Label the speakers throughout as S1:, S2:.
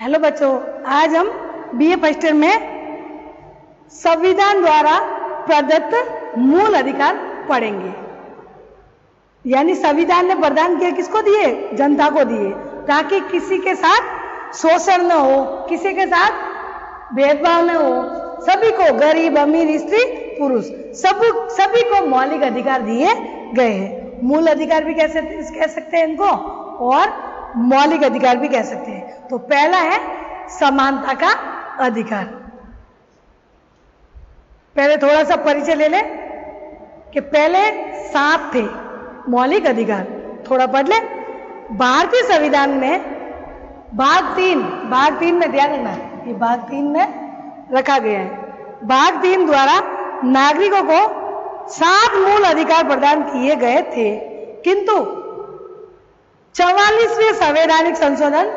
S1: Hello बच्चों, आज हम बीए फर्स्ट ईयर में संविधान द्वारा प्रदत्त मूल अधिकार पढ़ेंगे। यानी संविधान ने प्रदान किए, किसको दिए? जनता को दिए, ताकि किसी के साथ शोषण न हो, किसी के साथ भेदभाव न हो, सभी को, गरीब अमीर स्त्री पुरुष, सभी को मौलिक अधिकार दिए गए हैं। मूल अधिकार भी कह सकते हैं इनको, और मौलिक अधिकार भी कह सकते हैं। तो पहला है समानता का अधिकार। पहले थोड़ा सा परिचय ले ले कि पहले 7 थे मौलिक अधिकार, थोड़ा पढ़ ले। भारतीय संविधान में भाग 3 में ध्यान रखना, ये भाग 3 में रखा गया है। भाग 3 द्वारा नागरिकों को 7 मूल अधिकार प्रदान किए गए थे, किंतु 44वें संवैधानिक संशोधन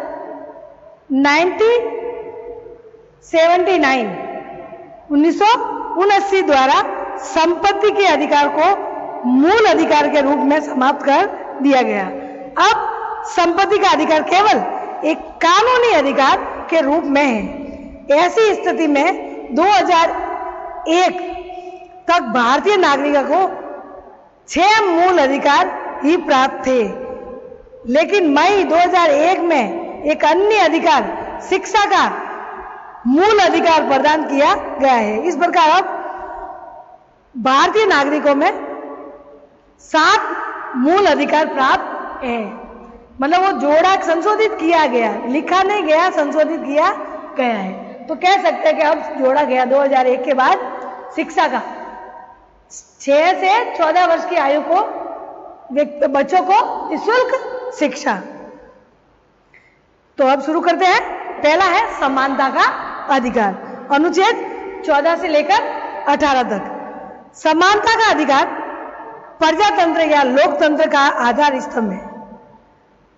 S1: 1979 द्वारा संपत्ति के अधिकार को मूल अधिकार के रूप में समाप्त कर दिया गया। अब संपत्ति का अधिकार केवल एक कानूनी अधिकार के रूप में है। ऐसी स्थिति में 2001 तक भारतीय नागरिकों को 6 मूल अधिकार ही प्राप्त थे, लेकिन मई 2001 में एक अन्य अधिकार, शिक्षा का मूल अधिकार प्रदान किया गया है। इस प्रकार अब भारतीय नागरिकों में 7 मूल अधिकार प्राप्त है। मतलब वो जोड़ा संशोधित किया गया, लिखा नहीं गया, संशोधित किया गया है। तो कह सकते हैं कि अब जोड़ा गया 2001 के बाद शिक्षा का 6 से 14 वर्ष की आयु को बच्चों को निःशुल्क शिक्षा। तो अब शुरू करते हैं। पहला है समानता का अधिकार, अनुच्छेद 14 से लेकर 18 तक। समानता का अधिकार प्रजातंत्र या लोकतंत्र का आधार स्तंभ है।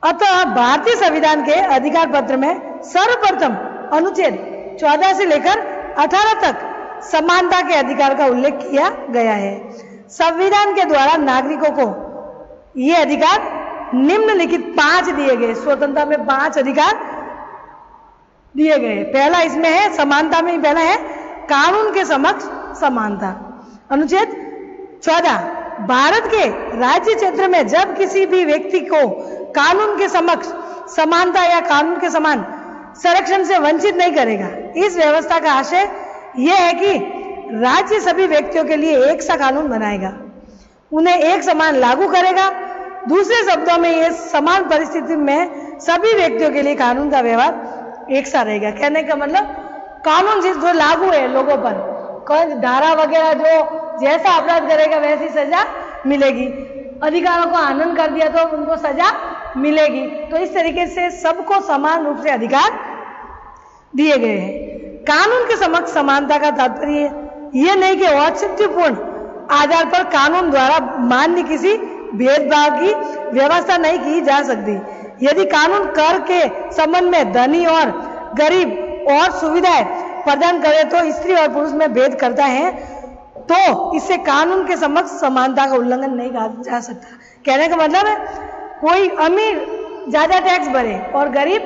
S1: अतः भारतीय संविधान के अधिकार पत्र में सर्वप्रथम अनुच्छेद 14 से लेकर 18 तक समानता के अधिकार का उल्लेख किया गया है। संविधान के द्वारा नागरिकों को ये अधिकार निम्नलिखित 5 दिए गए। स्वतंत्रता में 5 अधिकार दिए गए। पहला इसमें है, समानता में पहला है कानून के समक्ष समानता। अनुच्छेद 14, भारत के राज्य क्षेत्र में जब किसी भी व्यक्ति को कानून के समक्ष समानता या कानून के समान संरक्षण से वंचित नहीं करेगा। इस व्यवस्था का आशय यह है कि राज्य सभी व्यक्तियों के लिए एक सा कानून बनाएगा, उन्हें एक समान लागू करेगा। दूसरे शब्दों में ये समान परिस्थिति में सभी व्यक्तियों के लिए कानून का व्यवहार एक सा रहेगा। कहने का मतलब कानून जो लागू है लोगों पर, कौन धारा वगैरह जो जैसा अपराध करेगा वैसी सजा मिलेगी। अधिकारों को आनंद कर दिया तो उनको सजा मिलेगी। तो इस तरीके से सबको समान रूप से अधिकार दिए गए हैं। कानून के समक्ष समानता का तात्पर्य यह नहीं कि औचित्यपूर्ण आधार पर कानून द्वारा मान्य किसी भेदभाव की व्यवस्था नहीं की जा सकती। यदि कानून कर के संबंध में धनी और गरीब और सुविधाएं प्रदान करे तो स्त्री और पुरुष में भेद करता है, तो इससे कानून के समक्ष समानता का उल्लंघन नहीं किया जा सकता। कहने का मतलब है कोई अमीर ज्यादा टैक्स भरे और गरीब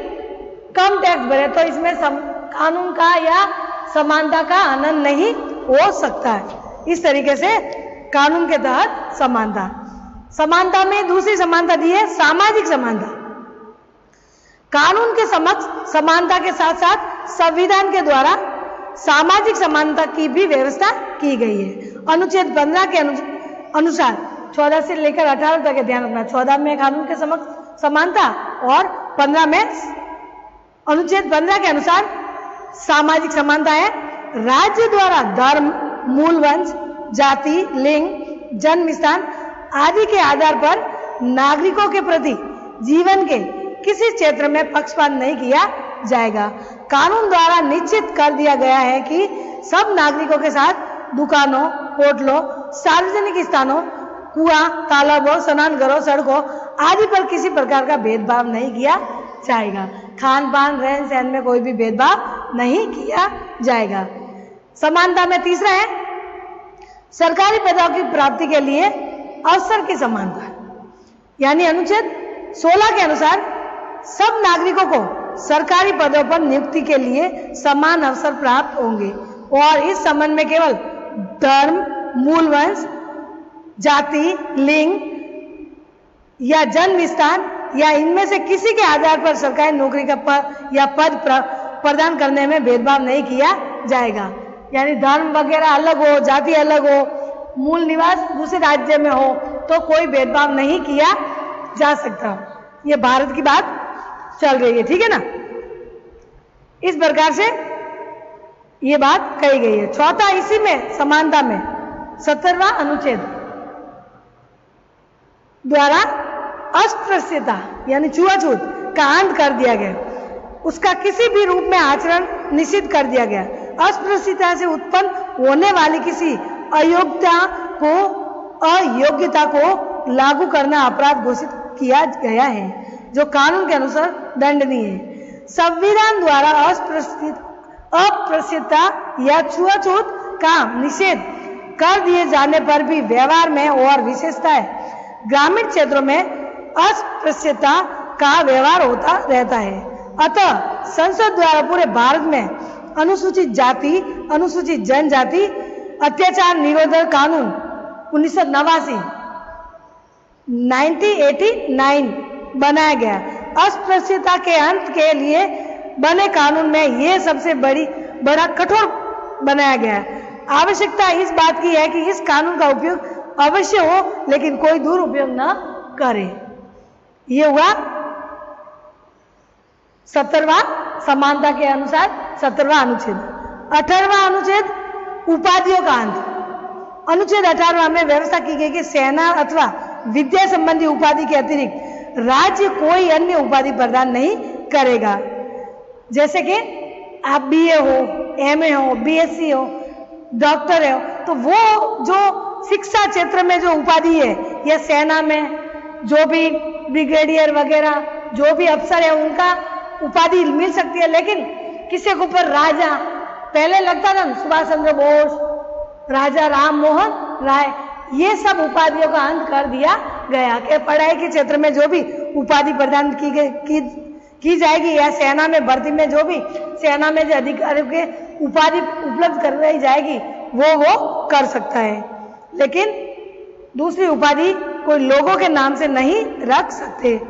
S1: कम टैक्स भरे तो इसमें कानून का या समानता का आनंद नहीं हो सकता है। इस तरीके से कानून के तहत समानता में दूसरी समानता दी है सामाजिक समानता। कानून के समक्ष समानता के साथ साथ संविधान के द्वारा सामाजिक समानता की भी व्यवस्था की गई है। अनुच्छेद 15 के अनुसार 14 से लेकर 18 तक ध्यान रखना। 14 में कानून के समक्ष समानता और 15 में अनुच्छेद 15 के अनुसार सामाजिक समानता है। राज्य द्वारा धर्म, मूल वंश, जाति, लिंग, जन्म स्थान आदि के आधार पर नागरिकों के प्रति जीवन के किसी क्षेत्र में पक्षपात नहीं किया जाएगा। कानून द्वारा निश्चित कर दिया गया है कि सब नागरिकों के साथ दुकानों, होटलों, सार्वजनिक स्थानों, कुआं, तालाबों, स्नानघरों, सड़कों आदि पर किसी प्रकार का भेदभाव नहीं किया जाएगा। खान पान, रहन सहन में कोई भी भेदभाव नहीं किया जाएगा। समानता में तीसरा है सरकारी पदों की प्राप्ति के लिए अवसर की समानता। यानी अनुच्छेद 16 के अनुसार सब नागरिकों को सरकारी पदों पर नियुक्ति के लिए समान अवसर प्राप्त होंगे और इस संबंध में केवल धर्म, मूल वंश, जाति, लिंग या जन्म स्थान या इनमें से किसी के आधार पर सरकारी नौकरी का पद प्रदान करने में भेदभाव नहीं किया जाएगा। यानी धर्म वगैरह अलग हो, जाति अलग हो, मूल निवास दूसरे राज्य में हो तो कोई भेदभाव नहीं किया जा सकता। ये भारत की बात चल रही है, ठीक है ना। इस प्रकार से ये बात कही गई है। चौथा, इसी में समानता में 17वां अनुच्छेद द्वारा अस्पृश्यता यानी छुआछूत का अंत कर दिया गया। उसका किसी भी रूप में आचरण निषिद्ध कर दिया गया। अस्पृश्यता से उत्पन्न होने वाली किसी अयोग्यता को लागू करना अपराध घोषित किया गया है, जो कानून के अनुसार दंडनीय है। संविधान द्वारा अस्पृश्यता या छुआछूत का निषेध कर दिए जाने पर भी व्यवहार में और विशेषताएं ग्रामीण क्षेत्रों में अस्पृश्यता का व्यवहार होता रहता है। अतः संसद द्वारा पूरे भारत में अनुसूचित जाति, अनुसूचित जनजाति अत्याचार निरोधक कानून 1989 बनाया गया। अस्पृश्यता के अंत के लिए बने कानून में यह सबसे बड़ा कठोर बनाया गया। आवश्यकता इस बात की है कि इस कानून का उपयोग अवश्य हो, लेकिन कोई दुरुपयोग न करे। ये हुआ 17वां समानता के अनुसार 17वां अनुच्छेद। 18वां अनुच्छेद उपाधियों का अंत। अनुच्छेद 18 में व्यवस्था की गई कि सेना अथवा विद्या संबंधी उपाधि के अतिरिक्त राज्य कोई अन्य उपाधि प्रदान नहीं करेगा। जैसे कि आप बीए हो, एमए हो, बीएससी हो, डॉक्टर हो, तो वो जो शिक्षा क्षेत्र में जो उपाधि है या सेना में जो भी ब्रिगेडियर वगैरह जो भी अफसर है उनका उपाधि मिल सकती है, लेकिन किसी के ऊपर राजा पहले लगता था, सुभाष चंद्र बोस, राजा राम मोहन राय, ये सब उपाधियों का अंत कर दिया गया कि पढ़ाई के क्षेत्र में जो भी उपाधि प्रदान की जाएगी या सेना में भर्ती में जो भी सेना में जो अधिकारियों के उपाधि उपलब्ध करवाई जाएगी वो कर सकता है, लेकिन दूसरी उपाधि कोई लोगों के नाम से नहीं रख सकते।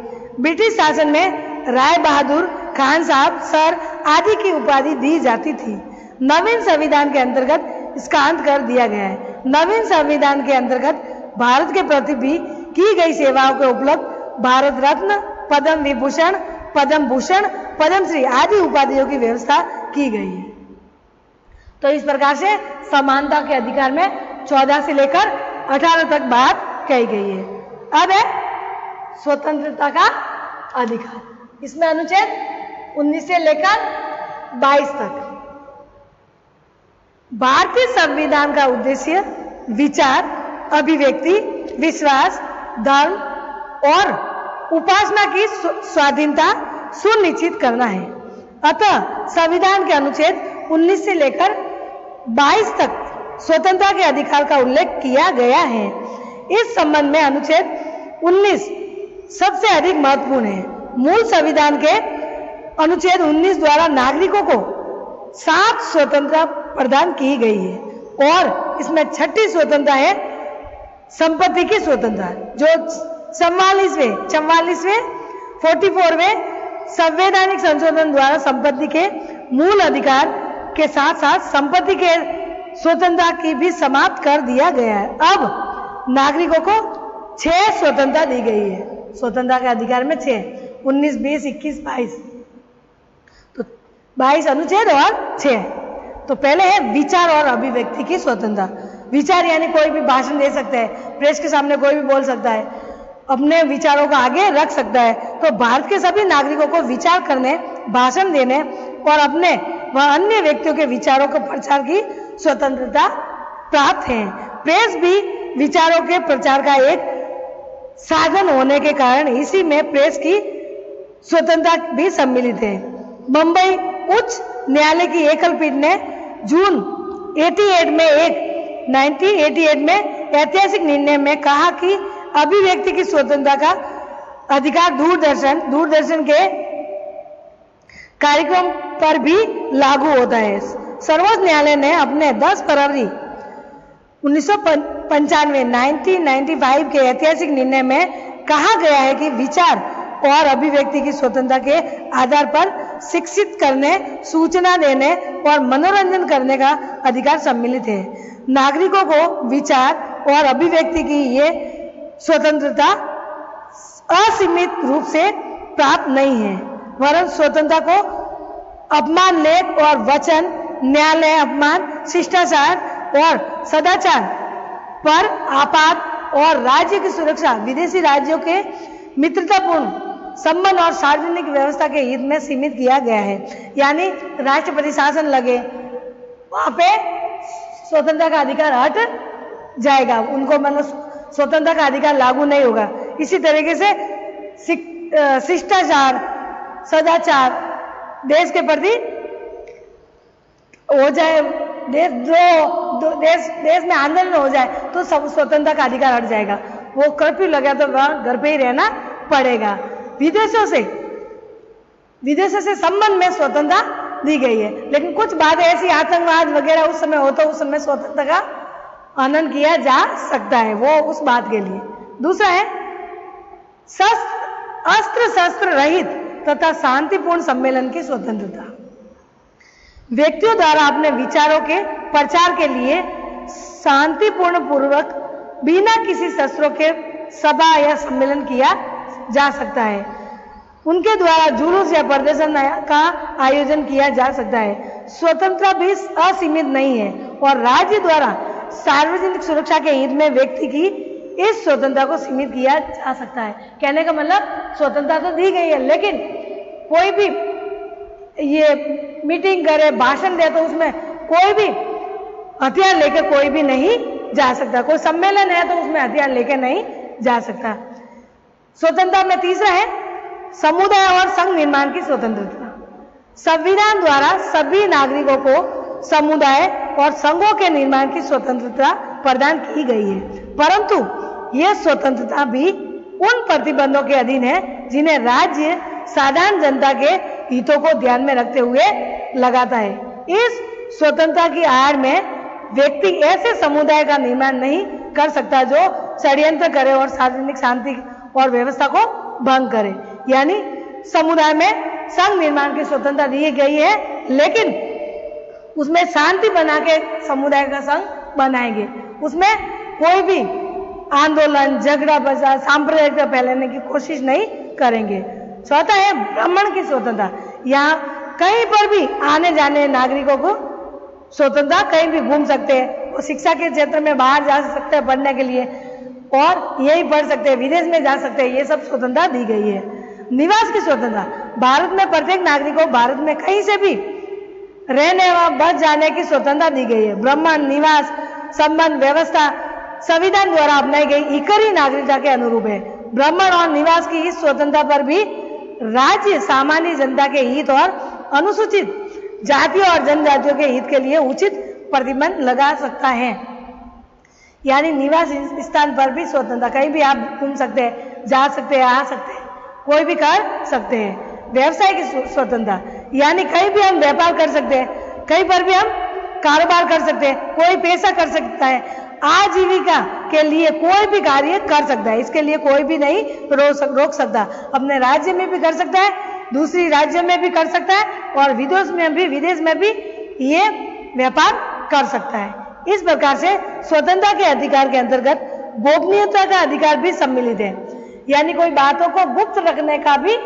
S1: ब्रिटिश शासन में राय बहादुर खान साहब, सर आदि की उपाधि दी जाती थी। नवीन संविधान के अंतर्गत इसका अंत कर दिया गया है। नवीन संविधान के अंतर्गत भारत के प्रति भी की गई सेवाओं के उपलब्ध भारत रत्न, पद्म विभूषण, पद्म भूषण, पद्मश्री आदि उपाधियों की व्यवस्था की गई है। तो इस प्रकार से समानता के अधिकार में 14 से लेकर 18 तक बात कही गई है। अब है स्वतंत्रता का अधिकार। इसमें अनुच्छेद 19 से लेकर 22 तक। भारतीय संविधान का उद्देश्य विचार, अभिव्यक्ति, विश्वास, धर्म और उपासना की स्वाधीनता सुनिश्चित करना है। अतः संविधान के अनुच्छेद 19 से लेकर 22 तक स्वतंत्रता के अधिकार का उल्लेख किया गया है। इस संबंध में अनुच्छेद 19 सबसे अधिक महत्वपूर्ण है। मूल संविधान के अनुच्छेद 19 द्वारा नागरिकों को 7 स्वतंत्रता प्रदान की गई है और इसमें 6ठी स्वतंत्रता है संपत्ति की स्वतंत्रता, जो 44वें 44वें संवैधानिक संशोधन द्वारा संपत्ति के मूल अधिकार के साथ साथ संपत्ति के स्वतंत्रता की भी समाप्त कर दिया गया है। अब नागरिकों को 6 स्वतंत्रता दी गई है। स्वतंत्रता के अधिकार में 6, 19, 20, 21, 22, तो 22 अनुच्छेद और 6। तो पहले है विचार और अभिव्यक्ति की स्वतंत्रता। विचार यानी कोई भी भाषण दे सकता है, प्रेस के सामने कोई भी बोल सकता है, अपने विचारों को आगे रख सकता है। तो भारत के सभी नागरिकों को विचार करने, भाषण देने और अपने व अन्य व्यक्तियों के विचारों के प्रचार की स्वतंत्रता प्राप्त है। प्रेस भी विचारों के प्रचार का एक साधन होने के कारण इसी में प्रेस की स्वतंत्रता भी सम्मिलित है। बंबई उच्च न्यायालय की एकल पीठ ने जून 1988 में ऐतिहासिक निर्णय में कहा कि अभिव्यक्ति की स्वतंत्रता का अधिकार दूरदर्शन के कार्यक्रम पर भी लागू होता है। सर्वोच्च न्यायालय ने अपने 10 फरवरी 1995 के ऐतिहासिक निर्णय में कहा गया है कि विचार और अभिव्यक्ति की स्वतंत्रता के आधार पर शिक्षित करने, सूचना देने और मनोरंजन करने का अधिकार सम्मिलित है। नागरिकों को विचार और अभिव्यक्ति की ये स्वतंत्रता असीमित रूप से प्राप्त नहीं है, वरन स्वतंत्रता को अपमान, लेख और वचन, न्यायालय अपमान, शिष्टाचार और सदाचार पर आपात और राज्य की सुरक्षा, विदेशी राज्यों के मित्रतापूर्ण संबंध और सार्वजनिक व्यवस्था के हित में सीमित किया गया है। यानी राष्ट्रपति शासन लगे वहां पे स्वतंत्रता का अधिकार हट जाएगा, उनको मतलब स्वतंत्रता का अधिकार लागू नहीं होगा। इसी तरीके से शिष्टाचार, सदाचार, देश के प्रति हो जाए, देश में आंदोलन हो जाए तो सब स्वतंत्रता का अधिकार हट जाएगा। वो कर्फ्यू लगा तो वह घर पे ही रहना पड़ेगा। विदेशों से संबंध में स्वतंत्रता दी गई है, लेकिन कुछ बातें ऐसी आतंकवाद वगैरह उस समय होता है, उस समय स्वतंत्रता का आनंद किया जा सकता है, वो उस बात के लिए। दूसरा है अस्त्र शस्त्र रहित तथा शांतिपूर्ण सम्मेलन की स्वतंत्रता। व्यक्तियों द्वारा अपने विचारों के प्रचार के लिए शांतिपूर्ण पूर्वक बिना किसी शस्त्रों के सभा या सम्मेलन किया जा सकता है। उनके द्वारा जुलूस या प्रदर्शन का आयोजन किया जा सकता है। स्वतंत्रता भी असीमित नहीं है और राज्य द्वारा सार्वजनिक सुरक्षा के हित में व्यक्ति की इस स्वतंत्रता को सीमित किया जा सकता है। कहने का मतलब स्वतंत्रता तो दी गई है, लेकिन कोई भी ये मीटिंग करे, भाषण दे तो उसमें कोई भी हथियार लेकर कोई भी नहीं जा सकता। कोई सम्मेलन है तो उसमें हथियार लेकर नहीं जा सकता। स्वतंत्रता में तीसरा है समुदाय और संघ निर्माण की स्वतंत्रता। संविधान द्वारा सभी नागरिकों को समुदाय और संघों के निर्माण की स्वतंत्रता प्रदान की गई है, परंतु यह स्वतंत्रता भी उन प्रतिबंधों के अधीन है जिन्हें राज्य साधारण जनता के हितों को ध्यान में रखते हुए लगाता है। इस स्वतंत्रता की आड़ में व्यक्ति ऐसे समुदाय का निर्माण नहीं कर सकता जो षड्यंत्र करे और सार्वजनिक शांति और व्यवस्था को भंग करे। यानी समुदाय में संघ निर्माण की स्वतंत्रता दी गई है, लेकिन उसमें शांति बना के समुदाय का संघ बनाएंगे। उसमें कोई भी आंदोलन, झगड़ा फसाद, सांप्रदायिकता फैलाने की कोशिश नहीं करेंगे। चौथा है ब्राह्मण की स्वतंत्रता। यहाँ कहीं पर भी आने जाने नागरिकों को स्वतंत्रता, कहीं भी घूम सकते हैं, वो शिक्षा के क्षेत्र में बाहर जा सकते हैं पढ़ने के लिए और यही पढ़ सकते हैं, विदेश में जा सकते हैं, ये सब स्वतंत्रता दी गई है। निवास की स्वतंत्रता। भारत में प्रत्येक नागरिक को भारत में कहीं से भी रहने व बस जाने की स्वतंत्रता दी गई है। भ्रमण, निवास संबंध व्यवस्था संविधान द्वारा अपनाई गई इकरी नागरिकता के अनुरूप है। भ्रमण और निवास की इस स्वतंत्रता पर भी राज्य सामान्य जनता के हित और अनुसूचित जातियों और जनजातियों के हित के लिए उचित प्रतिबंध लगा सकता है। यानी निवास स्थान पर भी स्वतंत्रता, कहीं भी आप घूम सकते हैं, जा सकते हैं, आ सकते हैं, कोई भी कर सकते हैं। व्यवसाय की स्वतंत्रता, यानी कहीं भी हम व्यापार कर सकते हैं, कहीं पर भी हम कारोबार कर सकते हैं, कोई पैसा कर सकता है, आजीविका के लिए कोई भी कार्य कर सकता है, इसके लिए कोई भी नहीं रोक सकता। अपने राज्य में भी कर सकता है, दूसरी राज्य में भी कर सकता है और विदेश में भी ये व्यापार कर सकता है। इस प्रकार से स्वतंत्रता के अधिकार के अंतर्गत गोपनीयता का अधिकार भी सम्मिलित है, यानी कोई बातों को गुप्त रखने का भी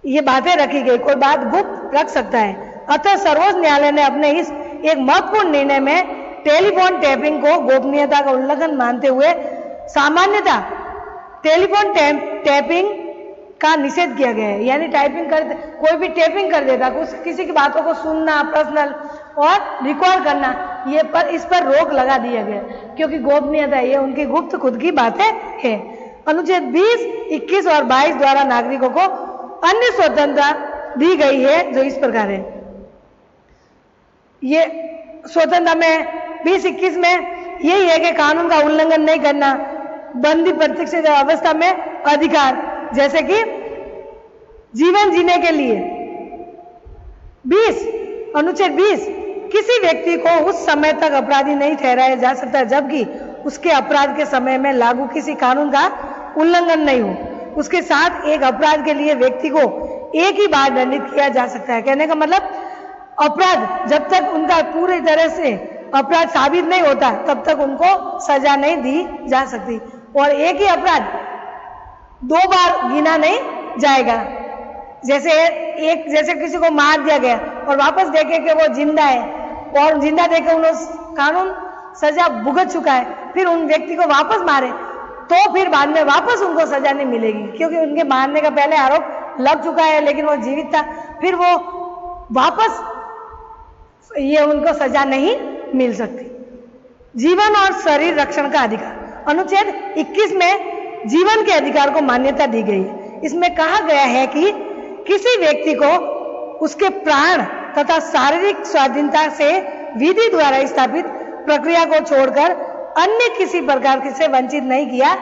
S1: ये बातें रखी गई, कोई बात गुप्त रख सकता है। अतः सर्वोच्च न्यायालय ने अपने इस एक महत्वपूर्ण निर्णय में टेलीफोन टैपिंग को गोपनीयता का उल्लंघन मानते हुए सामान्यतः टेलीफोन टैपिंग का निषेध किया गया है। यानी कोई भी टैपिंग कर देता, किसी की बातों को सुनना, पर्सनल और रिकॉर्ड करना, इस पर रोक लगा दिया गया, क्योंकि गोपनीयता ये उनकी गुप्त खुद की बातें है। अनुच्छेद 20, 21 और 22 द्वारा नागरिकों को अन्य स्वतंत्रता दी गई है जो इस प्रकार है। ये स्वतंत्रता में 20-21 में यही है कि कानून का उल्लंघन नहीं करना, बंदी प्रत्यक्ष अवस्था में अधिकार, जैसे कि जीवन जीने के लिए 20 अनुच्छेद 20 किसी व्यक्ति को उस समय तक अपराधी नहीं ठहराया जा सकता जबकि उसके अपराध के समय में लागू किसी कानून का उल्लंघन नहीं हो। उसके साथ एक अपराध के लिए व्यक्ति को एक ही बार दंडित किया जा सकता है। कहने का मतलब अपराध जब तक उनका पूरी तरह से अपराध साबित नहीं होता तब तक उनको सजा नहीं दी जा सकती, और एक ही अपराध 2 बार गिना नहीं जाएगा। जैसे किसी को मार दिया गया और वापस देखे कि वो जिंदा है और जिंदा देखे उन्होंने कानून सजा भुगत चुका है, फिर उन व्यक्ति को वापस मारे तो फिर बाद में वापस उनको सजा नहीं मिलेगी, क्योंकि उनके मारने का पहले आरोप लग चुका है लेकिन वो जीवित था, फिर वो वापस ये उनको सजा नहीं मिल सकती। जीवन और शरीर रक्षण का अधिकार अनुच्छेद 21 में जीवन के अधिकार को मान्यता दी गई है। इसमें कहा गया है कि किसी व्यक्ति को उसके प्राण तथा शारीरिक स्वाधीनता से विधि द्वारा स्थापित प्रक्रिया को छोड़कर अन्य किसी प्रकार से वंचित नहीं किया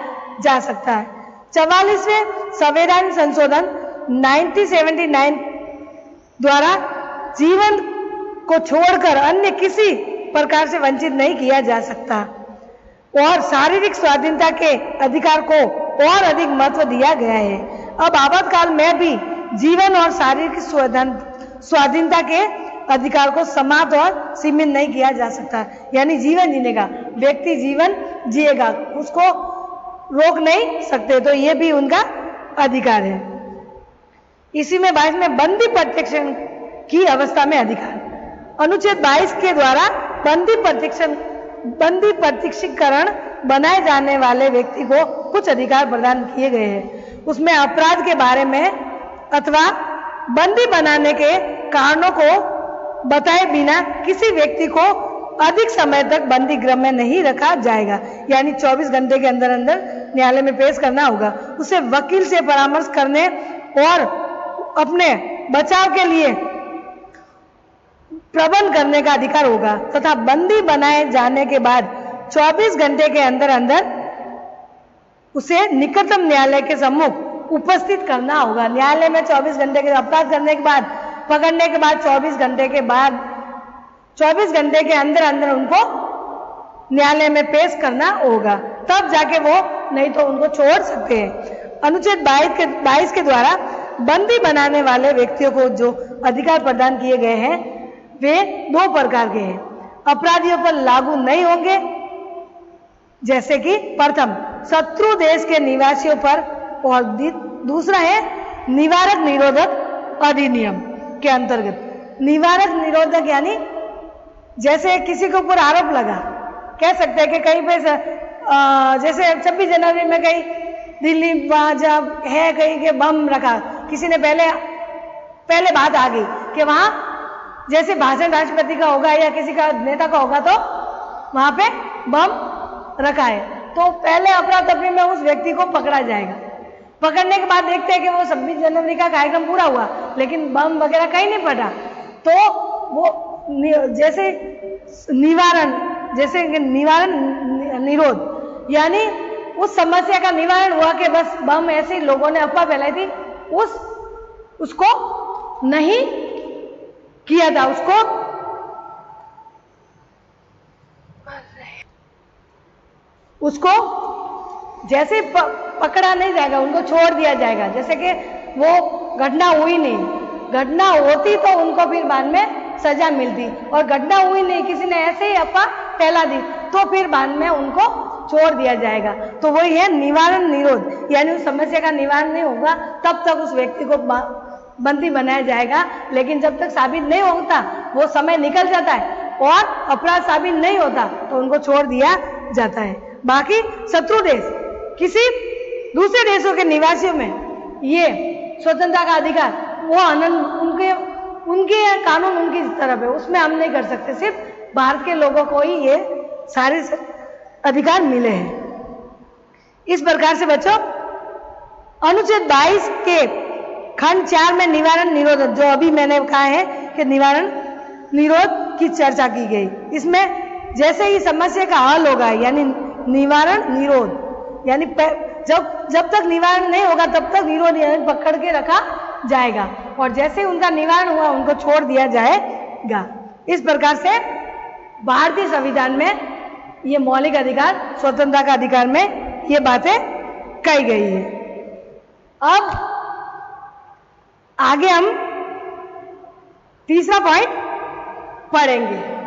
S1: जा सकता है। 44वें संवैधानिक संशोधन 1979 द्वारा जीवन को छोड़कर अन्य किसी प्रकार से वंचित नहीं किया जा सकता और शारीरिक स्वाधीनता के अधिकार को और अधिक महत्व दिया गया है। अब आपातकाल में भी जीवन और शारीरिक स्वाधीनता के अधिकार को समाप्त और सीमित नहीं किया जा सकता, यानी जीवन जीने का व्यक्ति जीवन जिएगा, उसको रोक नहीं सकते, तो ये भी उनका अधिकार है। इसी में 22 में बंदी प्रत्यक्षण की अवस्था में अधिकार अनुच्छेद 22 के द्वारा बंदी प्रत्यक्षीकरण बनाए जाने वाले व्यक्ति को कुछ अधिकार प्रदान किए गए हैं। उसमें अपराध के बारे में अथवा बंदी बनाने के कारणों को बताए बिना किसी व्यक्ति को अधिक समय तक बंदी गृह में नहीं रखा जाएगा, यानी 24 घंटे के अंदर अंदर न्यायालय में पेश करना होगा। उसे वकील से परामर्श करने और अपने बचाव के लिए प्रबंध करने का अधिकार होगा तथा बंदी बनाए जाने के बाद 24 घंटे के अंदर अंदर उसे निकटतम न्यायालय के सम्मुख उपस्थित करना होगा। न्यायालय में 24 घंटे के अपराध करने के बाद, पकड़ने के बाद 24 घंटे के बाद 24 घंटे के अंदर अंदर उनको न्यायालय में पेश करना होगा, तब जाके वो, नहीं तो उनको छोड़ सकते हैं। अनुच्छेद 22 के द्वारा बंदी बनाने वाले व्यक्तियों को जो अधिकार प्रदान किए गए हैं वे 2 प्रकार के हैं। अपराधियों पर लागू नहीं होंगे, जैसे कि प्रथम शत्रु देश के निवासियों पर, और दूसरा है निवारक निरोधक अधिनियम के अंतर्गत। निवारक निरोधक यानी जैसे किसी के ऊपर आरोप लगा, कह सकते हैं कि कहीं पे जैसे 26 जनवरी में कहीं दिल्ली जब है कहीं के बम रखा, किसी ने पहले बात आ गई कि वहां जैसे भाषण राष्ट्रपति का होगा या किसी का नेता का होगा तो वहां पे बम रखा है, तो पहले अपराध में उस व्यक्ति को पकड़ा जाएगा। पकड़ने के बाद देखते हैं कि वो 26 जनवरी का कार्यक्रम पूरा हुआ लेकिन बम वगैरह कहीं नहीं फटा, तो वो जैसे निवारण निरोध, यानी उस समस्या का निवारण हुआ कि बस बम ऐसे ही लोगों ने अफवाह फैलाई थी, उसको नहीं किया था, उसको जैसे पकड़ा नहीं जाएगा, उनको छोड़ दिया जाएगा। जैसे कि वो घटना हुई नहीं, घटना होती तो उनको फिर बाद में सजा मिलती, और घटना हुई नहीं, किसी ने ऐसे ही अफवाह फैला दी तो फिर बाद में उनको छोड़ दिया जाएगा। तो वही है निवारण निरोध, यानी उस समस्या का निवारण नहीं होगा तब तक उस व्यक्ति को बंदी बनाया जाएगा, लेकिन जब तक साबित नहीं होता वो समय निकल जाता है और अपराध साबित नहीं होता तो उनको छोड़ दिया जाता है। बाकी शत्रु देश, किसी दूसरे देशों के निवासियों में ये स्वतंत्रता का अधिकार, वो उनके कानून उनकी तरफ है, उसमें हम नहीं कर सकते, सिर्फ भारत के लोगों को ही ये सारे अधिकार मिले हैं। इस प्रकार से बच्चों अनुच्छेद 22 के खंड 4 में निवारण निरोध, जो अभी मैंने कहा है कि निवारण निरोध की चर्चा की गई, इसमें जैसे ही समस्या का हल होगा, यानी निवारण निरोध, यानी जब तक निवारण नहीं होगा तब तक विरोध पकड़ के रखा जाएगा, और जैसे उनका निवारण हुआ उनको छोड़ दिया जाएगा। इस प्रकार से भारतीय संविधान में ये मौलिक अधिकार, स्वतंत्रता का अधिकार में ये बातें कही गई है। अब आगे हम तीसरा पॉइंट पढ़ेंगे।